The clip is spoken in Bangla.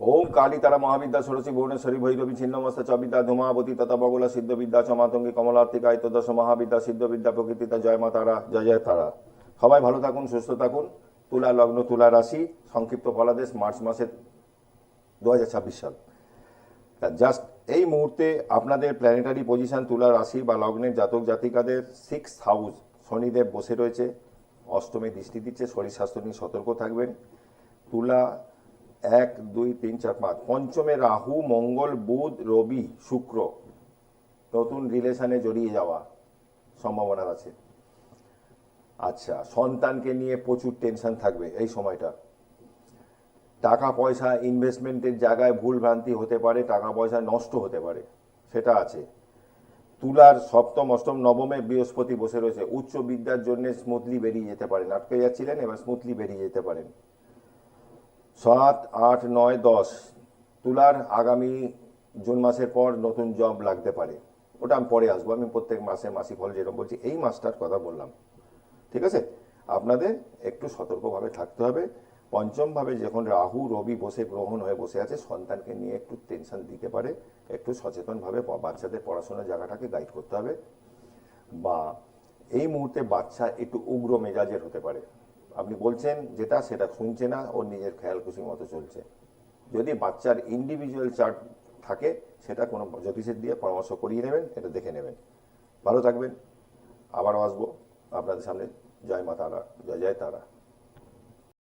ওম কালী তারা মহাবিদ্যা ষোড়শী ভুবনেশ্বরী ভৈরবী ছিন্নমস্তা চ বিদ্যা ধূমাবতী তথা বগুলা সিদ্ধবিদ্যা চ মাতঙ্গী কমলাত্মিকা দশ মহাবিদ্যা সিদ্ধবিদ্যা প্রকৃতিতা জয় মা তারা, জয় জয় তারা। সবাই ভালো থাকুন, সুস্থ থাকুন। তুলা লগ্ন, তুলা রাশি, সংক্ষিপ্ত ফলাদেশ মার্চ মাসের 2026 সাল। জাস্ট এই মুহূর্তে আপনাদের প্ল্যানেটারি পজিশন তুলা রাশি বা লগ্নের জাতক জাতিকাদের 6th হাউস শনিদেব বসে রয়েছে, অষ্টমে দৃষ্টি দিচ্ছে। শরীর স্বাস্থ্য নিয়ে সতর্ক থাকবেন। তুলা 1 2 3 4 5, পঞ্চমে রাহু, মঙ্গল, বুধ, রবি, শুক্র, নতুন রিলেশনে জড়িয়ে যাওয়া সম্ভাবনা আছে। আচ্ছা, সন্তানকে নিয়ে প্রচুর টেনশন থাকবে এই সময়টা। টাকা পয়সা ইনভেস্টমেন্টের জায়গায় ভুল ভ্রান্তি হতে পারে, টাকা পয়সা নষ্ট হতে পারে, সেটা আছে। তুলার সপ্তম অষ্টম নবমে বৃহস্পতি বসে রয়েছে, উচ্চ বিদ্যার জন্য স্মুথলি বেরিয়ে যেতে পারেন। আটকে যাচ্ছিলেন, এবার স্মুথলি বেরিয়ে যেতে পারেন। 7 8 9 10 তুলার আগামী জুন মাসের পর নতুন জব লাগতে পারে। ওটা আমি পরে আসবো, আমি প্রত্যেক মাসে মাসিক ফল যেরকম বলছি এই মাসটার কথা বললাম। ঠিক আছে, আপনাদের একটু সতর্কভাবে থাকতে হবে। পঞ্চমভাবে যখন রাহু রবি বসে গ্রহণ হয়ে বসে আছে, সন্তানকে নিয়ে একটু টেনশন দিতে পারে। একটু সচেতনভাবে বাচ্চাদের পড়াশোনার জায়গাটাকে গাইড করতে হবে। বা এই মুহূর্তে বাচ্চা একটু উগ্র মেজাজের হতে পারে। আপনি বলছেন যেটা সেটা শুনছে না, ওর নিজের খেয়াল খুশি মতো চলছে। যদি বাচ্চার ইন্ডিভিজুয়াল চার্ট থাকে, সেটা কোনো জ্যোতিষের দিয়ে পরামর্শ করিয়ে নেবেন, এটা দেখে নেবেন। ভালো থাকবেন। আবারও আসবো আপনাদের সামনে। জয় মা তারা, জয় জয় তারা।